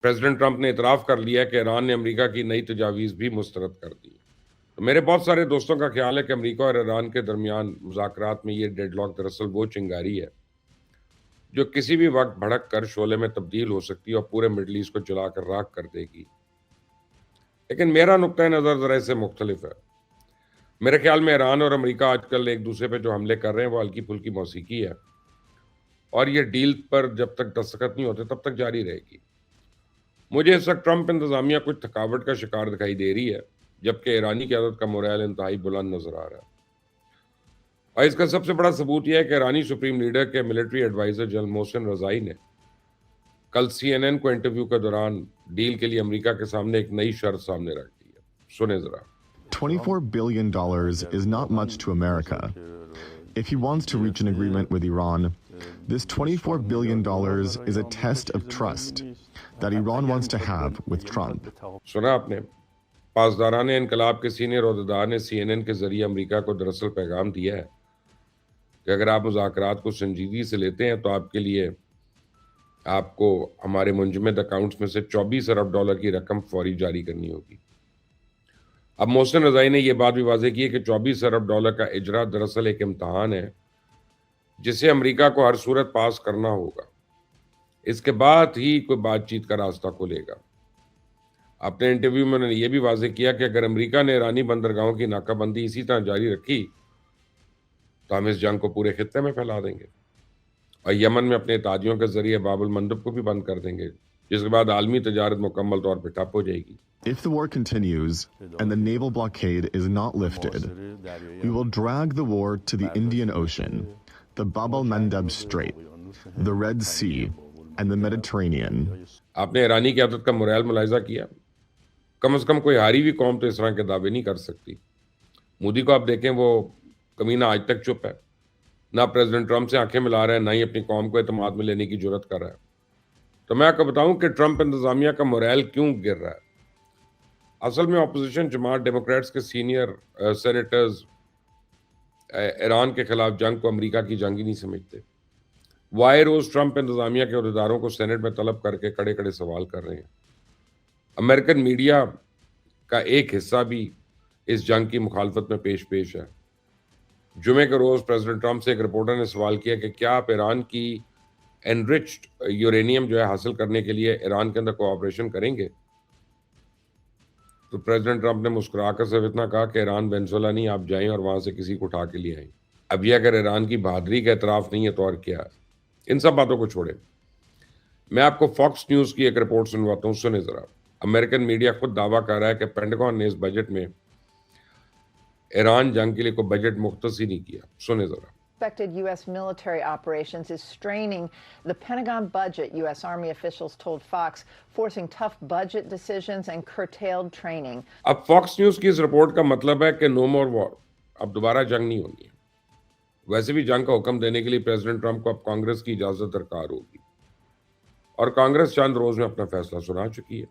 President Trump ने इतराफ़ कर लिया कि ईरान ने अमेरिका की नई तजावीज़ भी मुस्तरद कर दी। तो मेरे बहुत सारे दोस्तों का ख्याल है कि अमेरिका और ईरान के दरमियान मुज़ाकरात में ये डेडलॉक दरअसल वो चिंगारी है, जो किसी भी वक़्त भड़क कर शोले में तब्दील हो सकती है और पूरे मिडल ईस्ट को जलाकर राख कर देगी। लेकिन मेरा नुक्ता नज़र ज़रा इससे मुख्तलिफ है। मेरे ख्याल में ईरान और अमेरिका आजकल एक-दूसरे पे जो हमले कर रहे हैं, वो हल्की-फुल्की मौसीकी है और ये डील पर जब तक दस्तखत नहीं होते, तब तक जारी रहेगी। मुझे इस वक़्त ट्रंप इंतज़ामिया कुछ थकावट का शिकार दिखाई दे रही है, जबकि ईरानी क़यादत का मोरल इंतहाई बुलंद नज़र आ रहा है। और इसका सबसे बड़ा सबूत यह है कि ईरानी सुप्रीम लीडर के मिलिट्री एडवाइज़र जनरल मोहसिन रज़ाई ने कल सीएनएन को इंटरव्यू के दौरान डील के लिए अमेरिका के सामने एक नई शर्त सामने रख दी है। सुने ज़रा। $24 billion is not much to America. If he wants to reach an agreement with Iran, this $24 billion is a test of trust that Iran wants to have with Trump. सुना आपने? पासदारान इनकलाब के सीनियर ओहदेदार ने सीएनएन के जरिए America को दरअसल पैगाम दिया है कि अगर आप मुज़ाकरात को संजीदगी से लेते हैं, तो आपके लिए आपको हमारे मुंजमद अकाउंट्स में से 24 अरब डॉलर की रकम फौरी जारी करनी होगी। अब मोहसिन रज़ाई ने यह बात भी वाज़ेह की है कि 24 अरब डॉलर का इजरा दरअसल एक इम्तहान है, जिसे अमेरिका को हर सूरत पास करना होगा। इसके बाद ही कोई बातचीत का रास्ता खुलेगा। अपने इंटरव्यू में उन्होंने यह भी वाज़ेह किया कि अगर अमेरिका ने ईरानी बंदरगाहों की नाकाबंदी इसी तरह जारी रखी, तो हम इस जंग को पूरे खित्ते में फैला देंगे और यमन में अपने इत्तेहादियों के जरिए बाब अल मंदब को भी बंद कर देंगे, जिसके बाद आलमी तजारत मुकम्मल तौर पर ठप हो जाएगी। If the war continues and the naval blockade is not lifted, we will drag the war to the Indian Ocean, the Bab al-Mandab Strait, the Red Sea, and the Mediterranean. आपने ईरानी क़यादत का मोरल मुलाहिज़ा किया? कम से कम कोई हारी हुई कौम तो इस तरह के दावे नहीं कर सकती। मोदी को आप देखें, वो कमीना आज तक चुप है। ना प्रेसिडेंट ट्रंप से आंखें मिला रहा है, ना ही अपनी कौम को एतमाद में लेने की जुर्रत कर रहा है। तो मैं आपको बताऊं कि ट्रंप इंतजामिया का मोरल क्यों गिर रहा है। असल में अपोजिशन जमात डेमोक्रेट्स के सीनियर सेनेटर्स ईरान के खिलाफ जंग को अमेरिका की जंग ही नहीं समझते। वाई रोज ट्रंप इंतजामिया के अहदेदारों को सेनेट में तलब करके कड़े कड़े सवाल कर रहे हैं। अमेरिकन मीडिया का एक हिस्सा भी इस जंग की मुखालफत में पेश है। जुमे के रोज प्रेसिडेंट ट्रंप से एक रिपोर्टर ने सवाल किया कि क्या आप ईरान की एनरिच्ड यूरेनियम जो है हासिल करने के लिए ईरान के अंदर कोऑपरेशन करेंगे। तो प्रेसिडेंट ट्रंप ने मुस्कुराकर सिर्फ इतना कहा कि ईरान वेनेजुएला नहीं, आप जाएं और वहां से किसी को उठा के लिए आएं। अब ये अगर ईरान की बहादुरी का एतराफ़ नहीं है तो और क्या है। इन सब बातों को छोड़े, मैं आपको फॉक्स न्यूज़ की एक रिपोर्ट सुनवाता हूँ, सुने ज़रा। अमेरिकन मीडिया खुद दावा कर रहा है कि पेंटागन ने इस बजट में ईरान जंग के लिए कोई बजट मुख्तस ही नहीं किया। सुने ज़रा। Expected U.S. military operations is straining the Pentagon budget, U.S. Army officials told Fox, forcing tough budget decisions and curtailed training. अब फॉक्स न्यूज़ की इस रिपोर्ट का मतलब है कि नो मोर वॉर, अब दोबारा जंग नहीं होनी है। वैसे भी जंग का हुक्म देने के लिए प्रेसिडेंट ट्रंप को अब कांग्रेस की इजाज़त दरकार होगी और कांग्रेस चंद रोज में अपना फैसला सुना चुकी है।